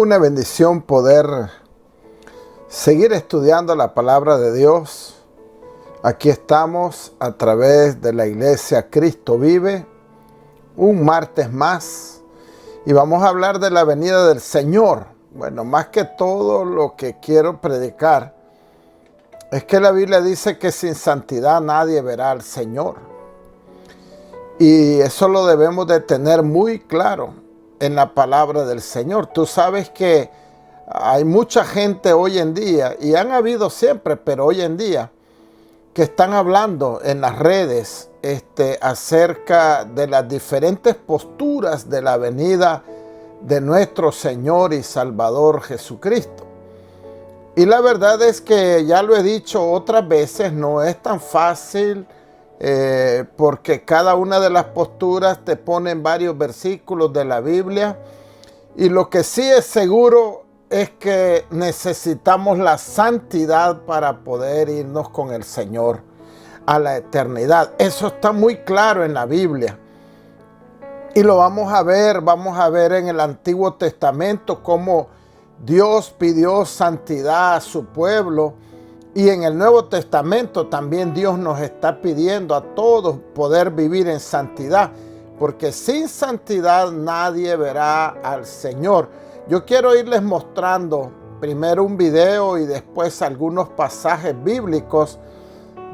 una bendición poder seguir estudiando la palabra de Dios. Aquí estamos a través de la iglesia Cristo Vive, un martes más, y vamos a hablar de la venida del Señor. Bueno, más que todo lo que quiero predicar es que la Biblia dice que sin santidad nadie verá al Señor. Y eso lo debemos de tener muy claro en la palabra del Señor. Tú sabes que hay mucha gente hoy en día, y han habido siempre, pero hoy en día, que están hablando en las redes acerca de las diferentes posturas de la venida de nuestro Señor y Salvador Jesucristo. Y la verdad es que ya lo he dicho otras veces, no es tan fácil porque cada una de las posturas te ponen varios versículos de la Biblia. Y lo que sí es seguro es que necesitamos la santidad para poder irnos con el Señor a la eternidad. Eso está muy claro en la Biblia. Y lo vamos a ver en el Antiguo Testamento cómo Dios pidió santidad a su pueblo. Y en el Nuevo Testamento también Dios nos está pidiendo a todos poder vivir en santidad, porque sin santidad nadie verá al Señor. Yo quiero irles mostrando primero un video y después algunos pasajes bíblicos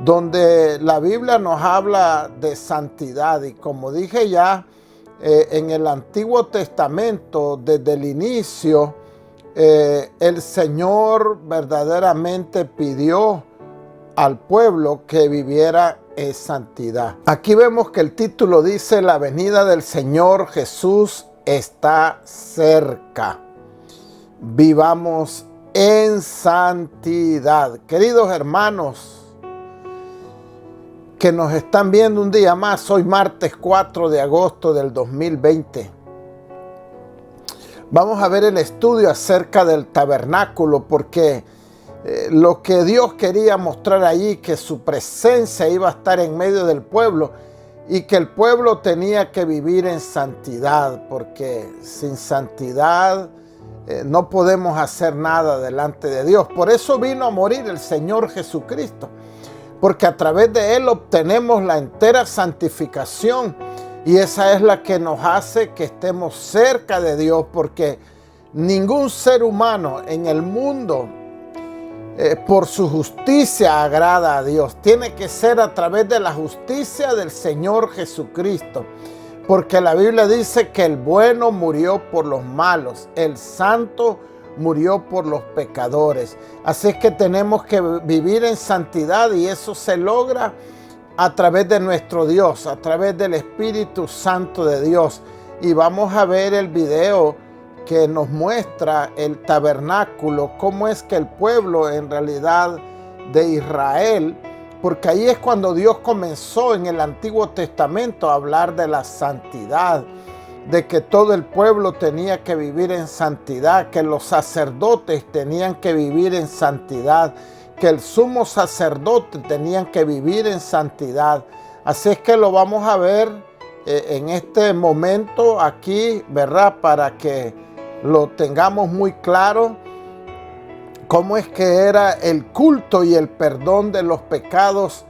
donde la Biblia nos habla de santidad. Y como dije ya, en el Antiguo Testamento, desde el inicio, el Señor verdaderamente pidió al pueblo que viviera en santidad. Aquí vemos que el título dice: la venida del Señor Jesús está cerca. Vivamos en santidad. Queridos hermanos que nos están viendo un día más, hoy martes 4 de agosto del 2020. Vamos a ver el estudio acerca del tabernáculo, porque lo que Dios quería mostrar allí, que su presencia iba a estar en medio del pueblo y que el pueblo tenía que vivir en santidad, porque sin santidad no podemos hacer nada delante de Dios. Por eso vino a morir el Señor Jesucristo, porque a través de Él obtenemos la entera santificación. Y esa es la que nos hace que estemos cerca de Dios, porque ningún ser humano en el mundo por su justicia agrada a Dios. Tiene que ser a través de la justicia del Señor Jesucristo, porque la Biblia dice que el bueno murió por los malos, el santo murió por los pecadores. Así es que tenemos que vivir en santidad, y eso se logra a través de nuestro Dios, a través del Espíritu Santo de Dios. Y vamos a ver el video que nos muestra el tabernáculo, cómo es que el pueblo en realidad de Israel, porque ahí es cuando Dios comenzó en el Antiguo Testamento a hablar de la santidad, de que todo el pueblo tenía que vivir en santidad, que los sacerdotes tenían que vivir en santidad, que el sumo sacerdote tenían que vivir en santidad. Así es que lo vamos a ver en este momento aquí, ¿verdad? Para que lo tengamos muy claro, cómo es que era el culto y el perdón de los pecados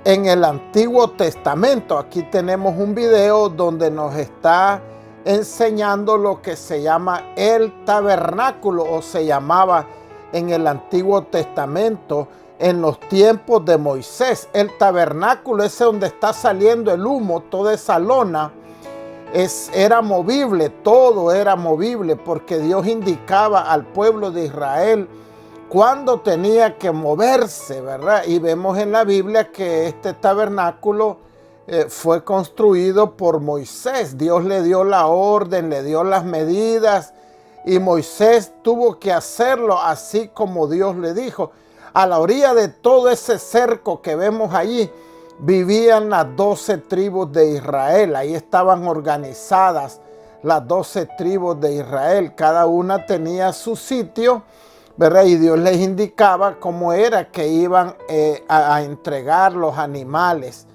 en el Antiguo Testamento. Aquí tenemos un video donde nos está enseñando lo que se llama el tabernáculo, o se llamaba en el Antiguo Testamento, en los tiempos de Moisés. El tabernáculo, ese donde está saliendo el humo, toda esa lona, era movible, todo era movible, porque Dios indicaba al pueblo de Israel cuándo tenía que moverse, ¿verdad? Y vemos en la Biblia que este tabernáculo fue construido por Moisés. Dios le dio la orden, le dio las medidas, y Moisés tuvo que hacerlo así como Dios le dijo. A la orilla de todo ese cerco que vemos allí vivían las 12 tribus de Israel. Ahí estaban organizadas las 12 tribus de Israel. Cada una tenía su sitio, ¿verdad? Y Dios les indicaba cómo era que iban a entregar los animales.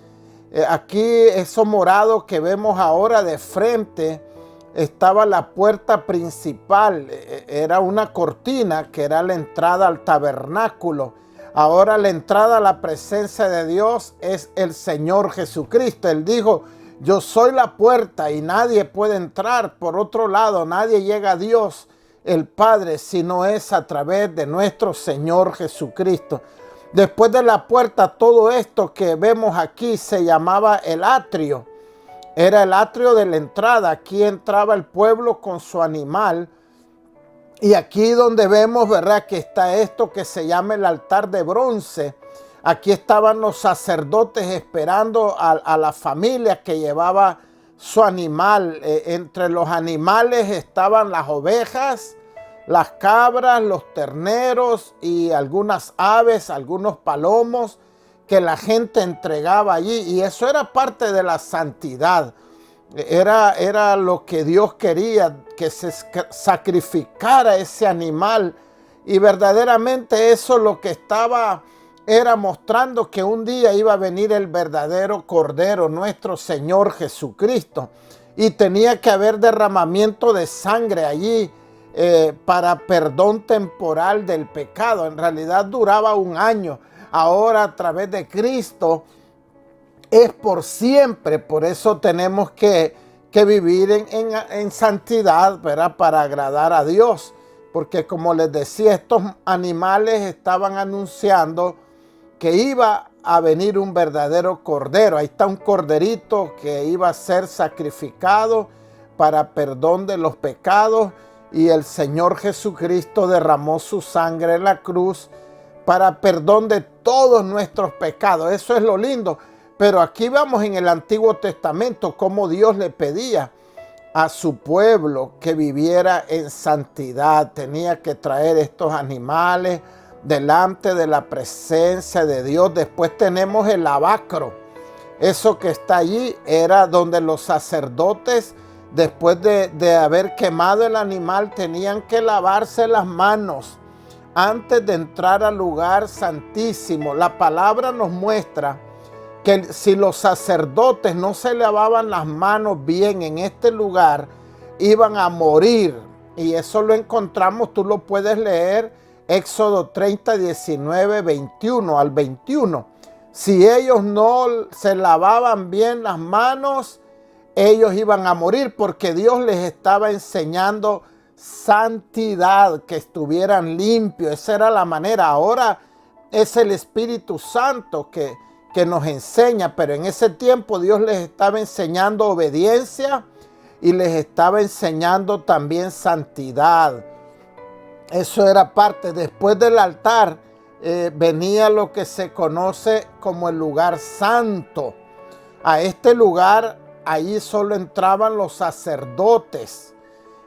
Aquí eso morado que vemos ahora de frente estaba la puerta principal. Era una cortina que era la entrada al tabernáculo. Ahora la entrada a la presencia de Dios es el Señor Jesucristo. Él dijo: yo soy la puerta y nadie puede entrar por otro lado. Nadie llega a Dios el Padre si no es a través de nuestro Señor Jesucristo. Después de la puerta, todo esto que vemos aquí se llamaba el atrio. Era el atrio de la entrada. Aquí entraba el pueblo con su animal. Y aquí donde vemos, ¿verdad?, que está esto que se llama el altar de bronce. Aquí estaban los sacerdotes esperando a la familia que llevaba su animal. Entre los animales estaban las ovejas, las cabras, los terneros y algunas aves, algunos palomos que la gente entregaba allí. Y eso era parte de la santidad. Era lo que Dios quería, que se sacrificara ese animal. Y verdaderamente eso lo que estaba era mostrando que un día iba a venir el verdadero Cordero, nuestro Señor Jesucristo. Y tenía que haber derramamiento de sangre allí para perdón temporal del pecado. En realidad duraba un año. Ahora a través de Cristo es por siempre. Por eso tenemos que vivir en santidad, ¿verdad?, para agradar a Dios. Porque como les decía, estos animales estaban anunciando que iba a venir un verdadero cordero. Ahí está un corderito que iba a ser sacrificado para perdón de los pecados. Y el Señor Jesucristo derramó su sangre en la cruz para perdón de todos nuestros pecados. Eso es lo lindo. Pero aquí vamos en el Antiguo Testamento cómo Dios le pedía a su pueblo que viviera en santidad. Tenía que traer estos animales delante de la presencia de Dios. Después tenemos el lavacro. Eso que está allí era donde los sacerdotes, después de haber quemado el animal, tenían que lavarse las manos antes de entrar al lugar santísimo. La palabra nos muestra que si los sacerdotes no se lavaban las manos bien en este lugar, iban a morir. Y eso lo encontramos, tú lo puedes leer, Éxodo 30, 19, 21 al 21. Si ellos no se lavaban bien las manos, ellos iban a morir, porque Dios les estaba enseñando santidad, que estuvieran limpios. Esa era la manera. Ahora es el Espíritu Santo que nos enseña, pero en ese tiempo Dios les estaba enseñando obediencia y les estaba enseñando también santidad. Eso era parte. Después del altar venía lo que se conoce como el lugar santo. A este lugar, allí solo entraban los sacerdotes.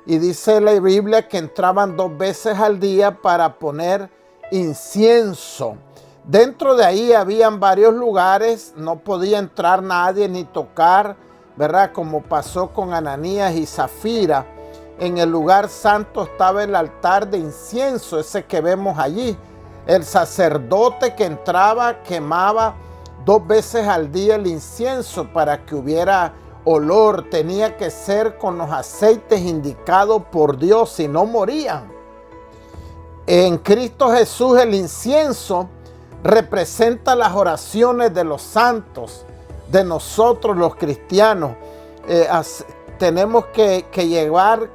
Y dice la Biblia que entraban 2 veces al día para poner incienso. Dentro de ahí habían varios lugares, no podía entrar nadie ni tocar, ¿verdad?, como pasó con Ananías y Zafira. En el lugar santo estaba el altar de incienso, ese que vemos allí. El sacerdote que entraba quemaba 2 veces al día el incienso para que hubiera olor. Tenía que ser con los aceites indicados por Dios, si no morían. En Cristo Jesús el incienso representa las oraciones de los santos, de nosotros los cristianos. Tenemos que llevar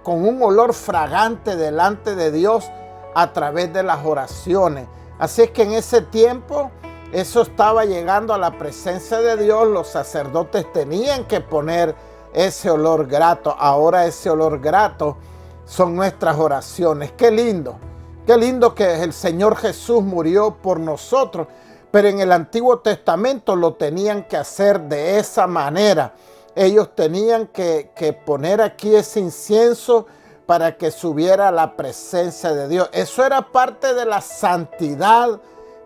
con un olor fragante delante de Dios a través de las oraciones. Así es que en ese tiempo eso estaba llegando a la presencia de Dios. Los sacerdotes tenían que poner ese olor grato. Ahora ese olor grato son nuestras oraciones. Qué lindo. Qué lindo que el Señor Jesús murió por nosotros, pero en el Antiguo Testamento lo tenían que hacer de esa manera. Ellos tenían que poner aquí ese incienso para que subiera a la presencia de Dios. Eso era parte de la santidad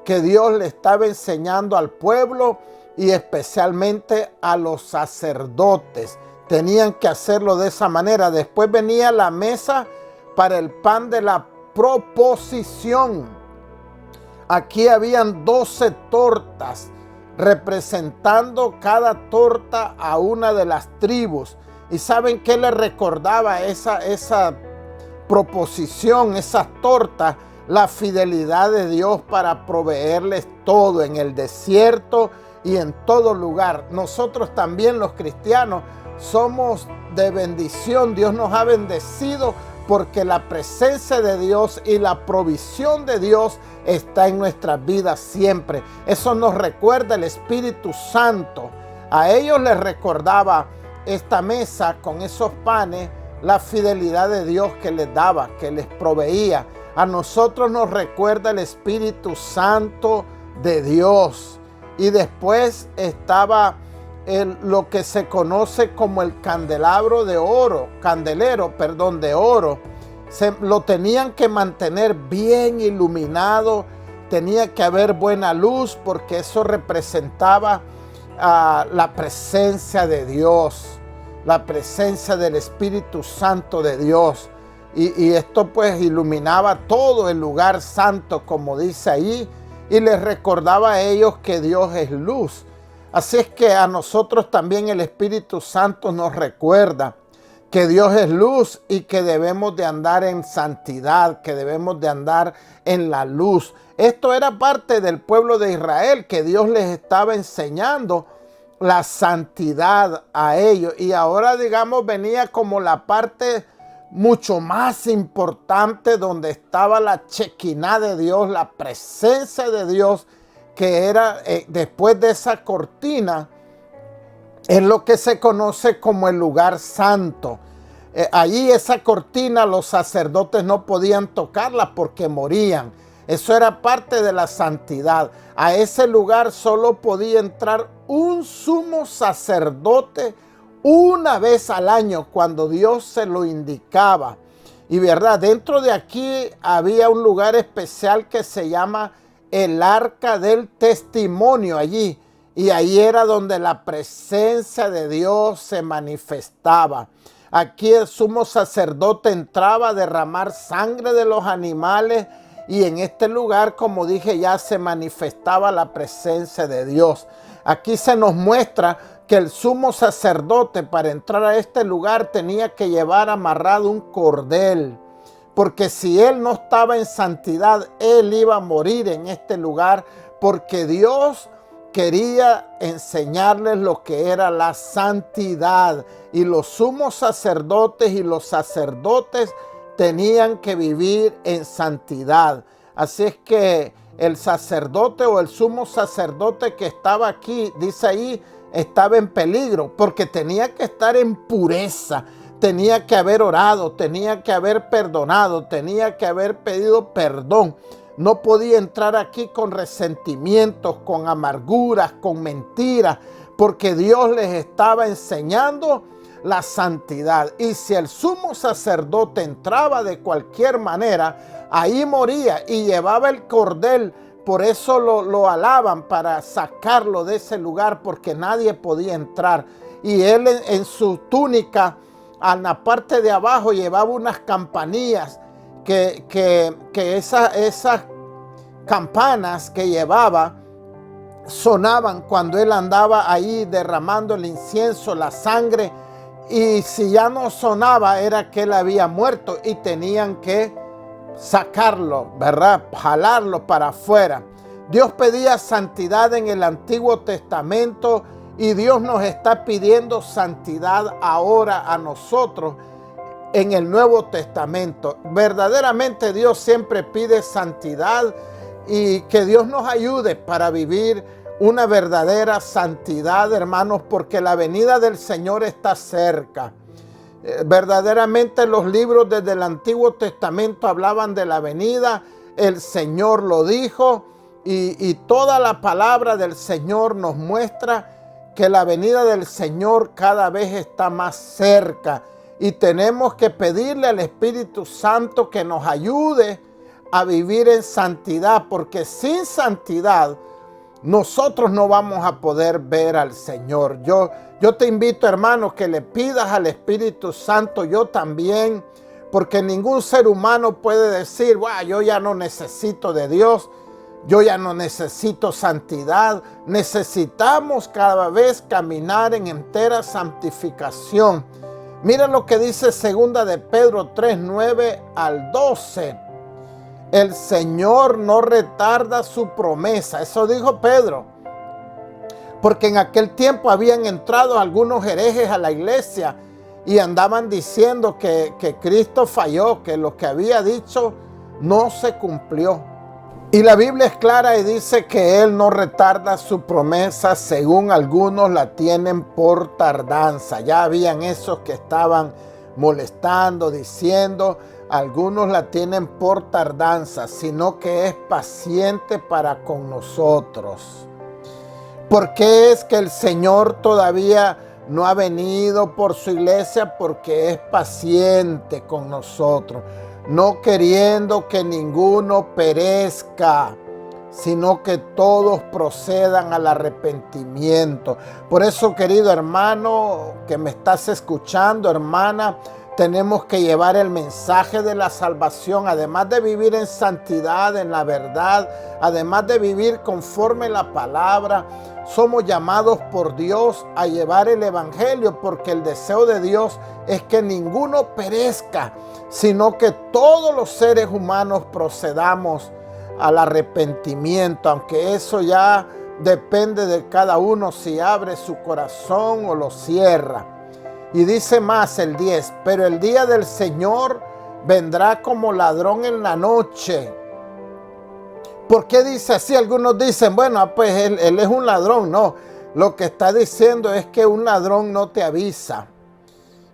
que Dios le estaba enseñando al pueblo y especialmente a los sacerdotes. Tenían que hacerlo de esa manera. Después venía la mesa para el pan de la proposición. Aquí habían 12 tortas representando cada torta a una de las tribus. ¿Y saben qué le recordaba esa proposición, esas tortas? La fidelidad de Dios para proveerles todo en el desierto y en todo lugar. Nosotros también, los cristianos, somos de bendición. Dios nos ha bendecido porque la presencia de Dios y la provisión de Dios está en nuestras vidas siempre. Eso nos recuerda el Espíritu Santo. A ellos les recordaba esta mesa con esos panes, la fidelidad de Dios que les daba, que les proveía. A nosotros nos recuerda el Espíritu Santo de Dios. Y después estaba lo que se conoce como el candelero de oro. Lo tenían que mantener bien iluminado, tenía que haber buena luz porque eso representaba la presencia de Dios, la presencia del Espíritu Santo de Dios. Y esto pues iluminaba todo el lugar santo, como dice ahí, y les recordaba a ellos que Dios es luz. Así es que a nosotros también el Espíritu Santo nos recuerda que Dios es luz y que debemos de andar en santidad, que debemos de andar en la luz. Esto era parte del pueblo de Israel, que Dios les estaba enseñando la santidad a ellos. Y ahora, digamos, venía como la parte mucho más importante, donde estaba la Shekinah de Dios, la presencia de Dios, que era después de esa cortina, es lo que se conoce como el lugar santo. Allí esa cortina los sacerdotes no podían tocarla porque morían. Eso era parte de la santidad. A ese lugar solo podía entrar un sumo sacerdote una vez al año, cuando Dios se lo indicaba. Y verdad, dentro de aquí había un lugar especial que se llama el Arca del Testimonio allí. Y ahí era donde la presencia de Dios se manifestaba. Aquí el sumo sacerdote entraba a derramar sangre de los animales. Y en este lugar, como dije, ya se manifestaba la presencia de Dios. Aquí se nos muestra que el sumo sacerdote, para entrar a este lugar, tenía que llevar amarrado un cordel. Porque si él no estaba en santidad, él iba a morir en este lugar, porque Dios quería enseñarles lo que era la santidad. Y los sumos sacerdotes y los sacerdotes tenían que vivir en santidad. Así es que el sacerdote o el sumo sacerdote que estaba aquí, dice ahí, estaba en peligro porque tenía que estar en pureza, tenía que haber orado, tenía que haber perdonado, tenía que haber pedido perdón. No podía entrar aquí con resentimientos, con amarguras, con mentiras, porque Dios les estaba enseñando la santidad. Y si el sumo sacerdote entraba de cualquier manera, ahí moría, y llevaba el cordel. Por eso lo alaban, para sacarlo de ese lugar, porque nadie podía entrar. Y él en su túnica, en la parte de abajo, llevaba unas campanillas que esas campanas que llevaba sonaban cuando él andaba ahí derramando el incienso, la sangre. Y si ya no sonaba, era que él había muerto y tenían que sacarlo, ¿verdad? Jalarlo para afuera. Dios pedía santidad en el Antiguo Testamento y Dios nos está pidiendo santidad ahora a nosotros en el Nuevo Testamento. Verdaderamente Dios siempre pide santidad, y que Dios nos ayude para vivir una verdadera santidad, hermanos, porque la venida del Señor está cerca. Verdaderamente los libros desde el Antiguo Testamento hablaban de la venida. El Señor lo dijo, y toda la palabra del Señor nos muestra que la venida del Señor cada vez está más cerca, y tenemos que pedirle al Espíritu Santo que nos ayude a vivir en santidad, porque sin santidad nosotros no vamos a poder ver al Señor. Yo te invito, hermano, que le pidas al Espíritu Santo, yo también, porque ningún ser humano puede decir, yo ya no necesito de Dios, yo ya no necesito santidad. Necesitamos cada vez caminar en entera santificación. Mira lo que dice segunda de Pedro 3, 9 al 12. El Señor no retarda su promesa. Eso dijo Pedro. Porque en aquel tiempo habían entrado algunos herejes a la iglesia y andaban diciendo que Cristo falló, que lo que había dicho no se cumplió. Y la Biblia es clara y dice que Él no retarda su promesa, según algunos la tienen por tardanza. Ya habían esos que estaban molestando, diciendo, algunos la tienen por tardanza, sino que es paciente para con nosotros. ¿Por qué es que el Señor todavía no ha venido por su iglesia? Porque es paciente con nosotros, no queriendo que ninguno perezca, sino que todos procedan al arrepentimiento. Por eso, querido hermano que me estás escuchando, hermana, tenemos que llevar el mensaje de la salvación, además de vivir en santidad, en la verdad, además de vivir conforme la palabra. Somos llamados por Dios a llevar el evangelio, porque el deseo de Dios es que ninguno perezca, sino que todos los seres humanos procedamos al arrepentimiento, aunque eso ya depende de cada uno si abre su corazón o lo cierra. Y dice más el 10, pero el día del Señor vendrá como ladrón en la noche. ¿Por qué dice así? Algunos dicen, bueno, pues él es un ladrón. No, lo que está diciendo es que un ladrón no te avisa,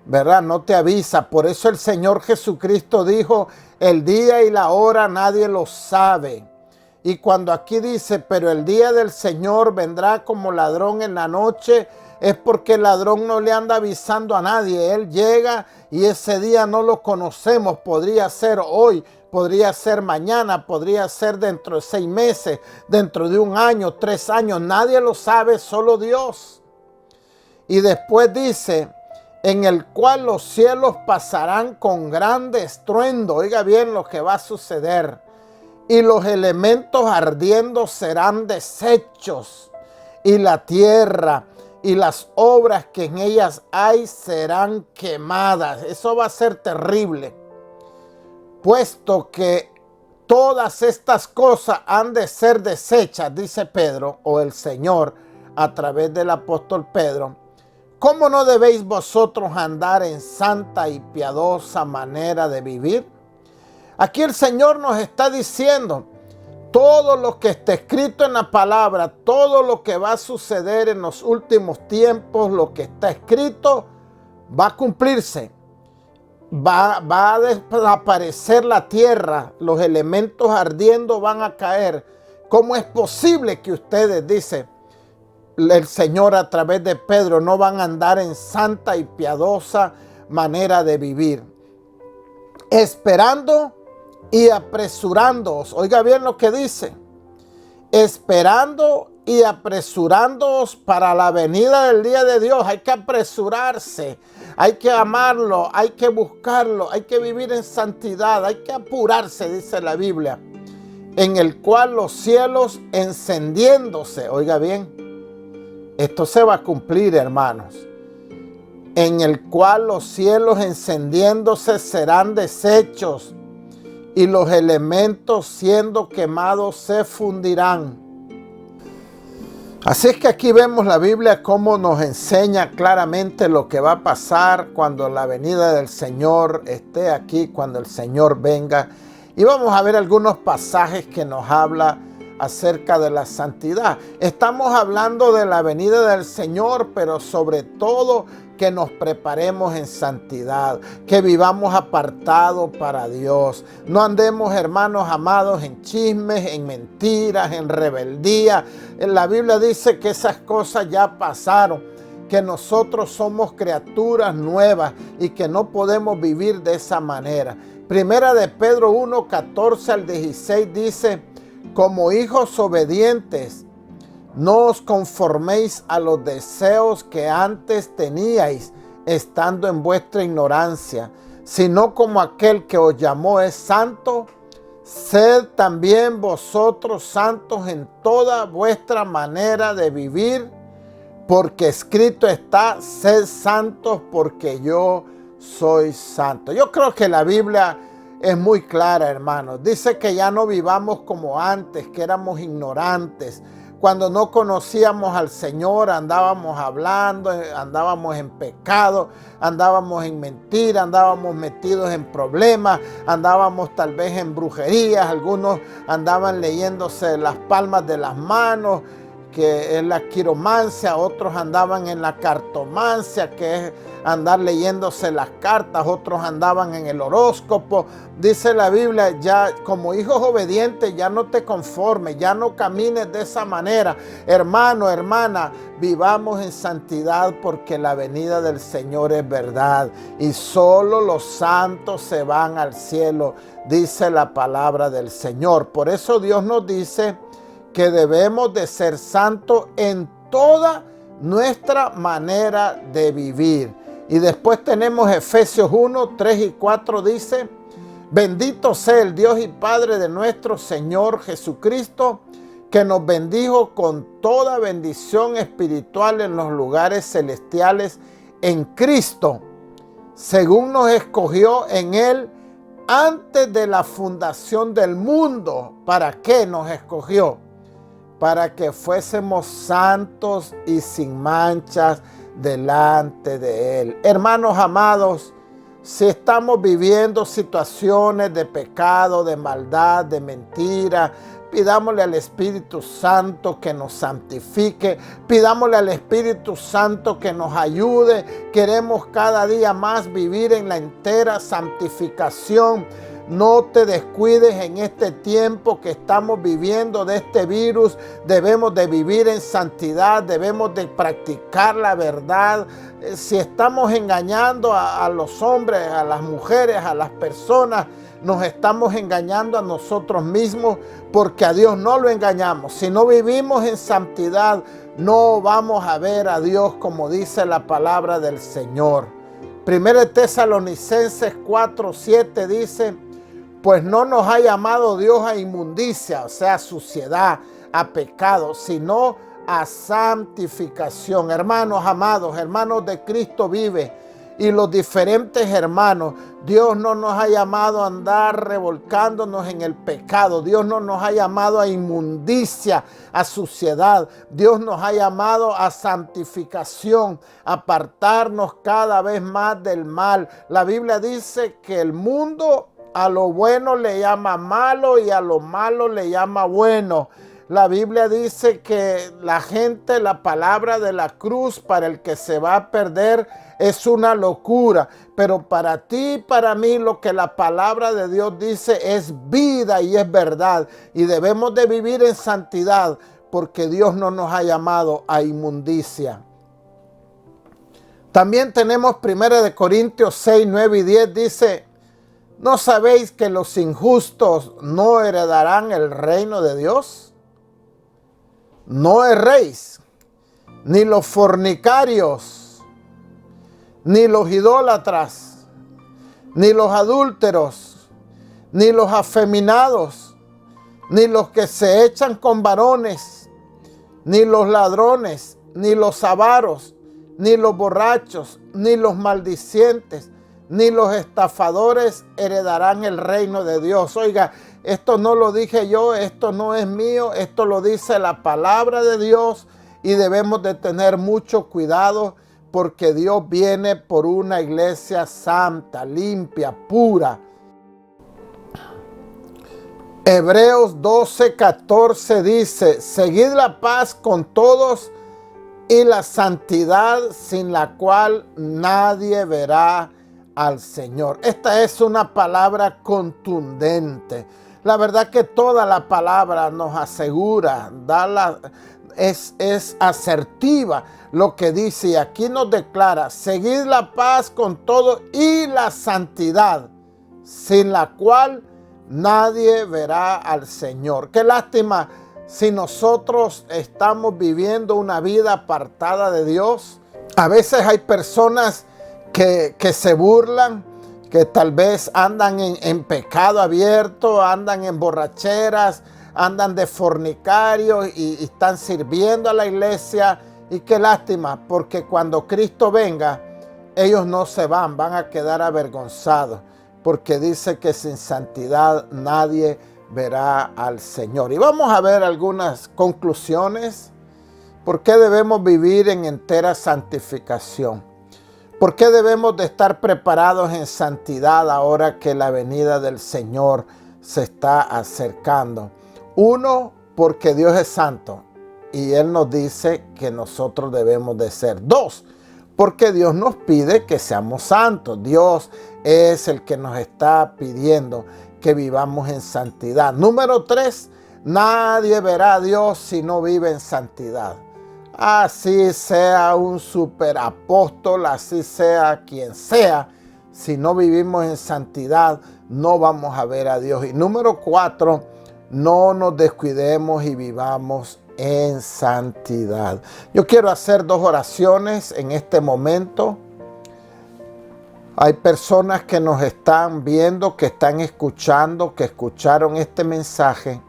¿verdad? No te avisa. Por eso el Señor Jesucristo dijo, el día y la hora nadie lo sabe. Y cuando aquí dice, pero el día del Señor vendrá como ladrón en la noche, es porque el ladrón no le anda avisando a nadie. Él llega y ese día no lo conocemos. Podría ser hoy, podría ser mañana, podría ser dentro de 6 meses, dentro de 1 año, 3 años. Nadie lo sabe, solo Dios. Y después dice, en el cual los cielos pasarán con grande estruendo. Oiga bien lo que va a suceder. Y los elementos ardiendo serán deshechos. Y la tierra y las obras que en ellas hay serán quemadas. Eso va a ser terrible. Puesto que todas estas cosas han de ser deshechas, dice Pedro, o el Señor, a través del apóstol Pedro, ¿cómo no debéis vosotros andar en santa y piadosa manera de vivir? Aquí el Señor nos está diciendo, todo lo que está escrito en la palabra, todo lo que va a suceder en los últimos tiempos, lo que está escrito, va a cumplirse. Va a desaparecer la tierra, los elementos ardiendo van a caer. ¿Cómo es posible que ustedes, dice el Señor a través de Pedro, no van a andar en santa y piadosa manera de vivir? Esperando y apresurándoos. Oiga bien lo que dice. Esperando y apresurándoos para la venida del día de Dios. Hay que apresurarse, hay que amarlo, hay que buscarlo, hay que vivir en santidad, hay que apurarse, dice la Biblia. En el cual los cielos encendiéndose, oiga bien, esto se va a cumplir, hermanos. En el cual los cielos encendiéndose serán deshechos y los elementos siendo quemados se fundirán. Así es que aquí vemos la Biblia cómo nos enseña claramente lo que va a pasar cuando la venida del Señor esté aquí, cuando el Señor venga. Y vamos a ver algunos pasajes que nos habla acerca de la santidad. Estamos hablando de la venida del Señor, pero sobre todo que nos preparemos en santidad, que vivamos apartados para Dios. No andemos, hermanos amados, en chismes, en mentiras, en rebeldía. La Biblia dice que esas cosas ya pasaron, que nosotros somos criaturas nuevas y que no podemos vivir de esa manera. Primera de Pedro 1, 14 al 16 dice, como hijos obedientes, no os conforméis a los deseos que antes teníais, estando en vuestra ignorancia, sino como aquel que os llamó es santo, sed también vosotros santos en toda vuestra manera de vivir, porque escrito está, sed santos porque yo soy santo. Yo creo que la Biblia es muy clara, hermanos. Dice que ya no vivamos como antes, que éramos ignorantes. Cuando no conocíamos al Señor, andábamos hablando, andábamos en pecado, andábamos en mentira, andábamos metidos en problemas, andábamos tal vez en brujerías, algunos andaban leyéndose las palmas de las manos, que es la quiromancia, otros andaban en la cartomancia, que es andar leyéndose las cartas, otros andaban en el horóscopo. Dice la Biblia, ya como hijos obedientes, ya no te conformes, ya no camines de esa manera. Hermano, hermana, vivamos en santidad porque la venida del Señor es verdad y solo los santos se van al cielo, dice la palabra del Señor. Por eso Dios nos dice que debemos de ser santos en toda nuestra manera de vivir. Y después tenemos Efesios 1, 3 y 4 dice, bendito sea el Dios y Padre de nuestro Señor Jesucristo, que nos bendijo con toda bendición espiritual en los lugares celestiales en Cristo, según nos escogió en Él antes de la fundación del mundo. ¿Para qué nos escogió? Para que fuésemos santos y sin manchas delante de Él. Hermanos amados, si estamos viviendo situaciones de pecado, de maldad, de mentira, pidámosle al Espíritu Santo que nos santifique, pidámosle al Espíritu Santo que nos ayude. Queremos cada día más vivir en la entera santificación. No te descuides en este tiempo que estamos viviendo de este virus. Debemos de vivir en santidad, debemos de practicar la verdad. Si estamos engañando a los hombres, a las mujeres, a las personas, nos estamos engañando a nosotros mismos, porque a Dios no lo engañamos. Si no vivimos en santidad, no vamos a ver a Dios como dice la palabra del Señor. 1 Tesalonicenses 4:7 dice, pues no nos ha llamado Dios a inmundicia, o sea, a suciedad, a pecado, sino a santificación. Hermanos amados, hermanos de Cristo vive, y los diferentes hermanos, Dios no nos ha llamado a andar revolcándonos en el pecado. Dios no nos ha llamado a inmundicia, a suciedad. Dios nos ha llamado a santificación, a apartarnos cada vez más del mal. La Biblia dice que el mundo a lo bueno le llama malo y a lo malo le llama bueno. La Biblia dice que la gente, la palabra de la cruz para el que se va a perder es una locura. Pero para ti y para mí lo que la palabra de Dios dice es vida y es verdad. Y debemos de vivir en santidad porque Dios no nos ha llamado a inmundicia. También tenemos 1 Corintios 6, 9 y 10 dice, ¿no sabéis que los injustos no heredarán el reino de Dios? No erréis, ni los fornicarios, ni los idólatras, ni los adúlteros, ni los afeminados, ni los que se echan con varones, ni los ladrones, ni los avaros, ni los borrachos, ni los maldicientes, ni los estafadores heredarán el reino de Dios. Oiga, esto no lo dije yo, esto no es mío, esto lo dice la palabra de Dios y debemos de tener mucho cuidado porque Dios viene por una iglesia santa, limpia, pura. Hebreos 12:14 dice, seguid la paz con todos y la santidad sin la cual nadie verá al Señor. Esta es una palabra contundente. La verdad que toda la palabra nos asegura, es asertiva lo que dice. Y aquí nos declara, seguid la paz con todo y la santidad, sin la cual nadie verá al Señor. Qué lástima si nosotros estamos viviendo una vida apartada de Dios. A veces hay personas que se burlan, que tal vez andan en pecado abierto, andan en borracheras, andan de fornicarios y están sirviendo a la iglesia Y qué lástima, porque cuando Cristo venga, ellos no se van a quedar avergonzados, porque dice que sin santidad nadie verá al Señor. Y vamos a ver algunas conclusiones. ¿Por qué debemos vivir en entera santificación? ¿Por qué debemos de estar preparados en santidad ahora que la venida del Señor se está acercando? Uno, porque Dios es santo y Él nos dice que nosotros debemos de ser. Dos, porque Dios nos pide que seamos santos. Dios es el que nos está pidiendo que vivamos en santidad. Número tres, nadie verá a Dios si no vive en santidad. Así sea un superapóstol, así sea quien sea, si no vivimos en santidad, no vamos a ver a Dios. Y número cuatro, no nos descuidemos y vivamos en santidad. Yo quiero hacer dos oraciones en este momento. Hay personas que nos están viendo, que están escuchando, que escucharon este mensaje.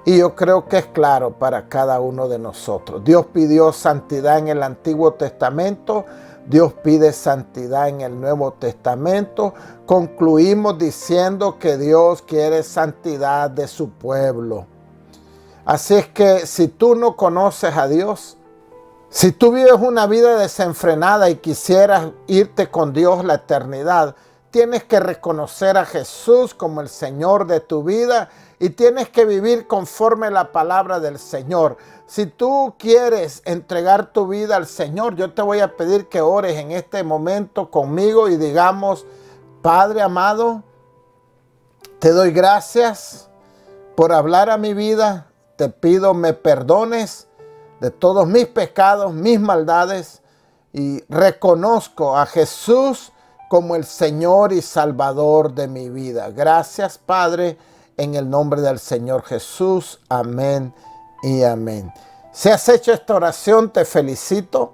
Y yo creo que es claro para cada uno de nosotros. Dios pidió santidad en el Antiguo Testamento. Dios pide santidad en el Nuevo Testamento. Concluimos diciendo que Dios quiere santidad de su pueblo. Así es que si tú no conoces a Dios, si tú vives una vida desenfrenada y quisieras irte con Dios la eternidad, tienes que reconocer a Jesús como el Señor de tu vida y tienes que vivir conforme la palabra del Señor. Si tú quieres entregar tu vida al Señor, yo te voy a pedir que ores en este momento conmigo y digamos: Padre amado, te doy gracias por hablar a mi vida. Te pido me perdones de todos mis pecados, mis maldades, y reconozco a Jesús como el Señor y Salvador de mi vida. Gracias, Padre, en el nombre del Señor Jesús. Amén y amén. Si has hecho esta oración, te felicito,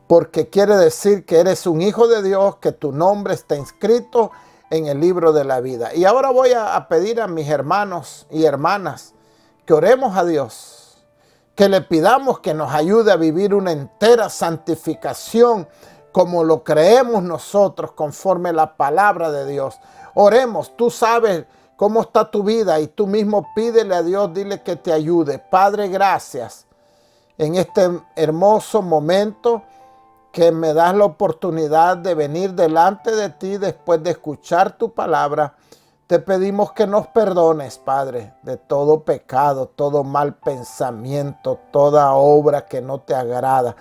porque quiere decir que eres un hijo de Dios, que tu nombre está inscrito en el libro de la vida. Y ahora voy a pedir a mis hermanos y hermanas que oremos a Dios, que le pidamos que nos ayude a vivir una entera santificación como lo creemos nosotros, conforme la palabra de Dios. Oremos, tú sabes cómo está tu vida y tú mismo pídele a Dios, dile que te ayude. Padre, gracias en este hermoso momento que me das la oportunidad de venir delante de ti después de escuchar tu palabra. Te pedimos que nos perdones, Padre, de todo pecado, todo mal pensamiento, toda obra que no te agrada.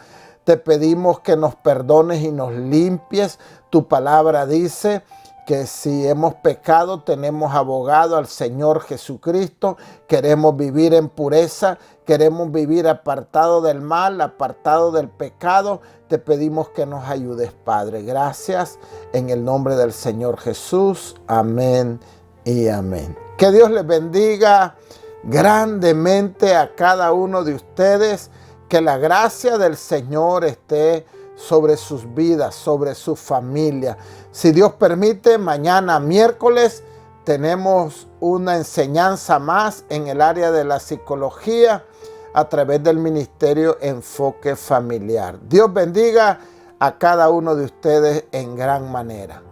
Te pedimos que nos perdones y nos limpies. Tu palabra dice que si hemos pecado, tenemos abogado al Señor Jesucristo. Queremos vivir en pureza, queremos vivir apartado del mal, apartado del pecado. Te pedimos que nos ayudes, Padre. Gracias en el nombre del Señor Jesús. Amén y amén. Que Dios les bendiga grandemente a cada uno de ustedes. Que la gracia del Señor esté sobre sus vidas, sobre su familia. Si Dios permite, mañana miércoles tenemos una enseñanza más en el área de la psicología a través del ministerio Enfoque Familiar. Dios bendiga a cada uno de ustedes en gran manera.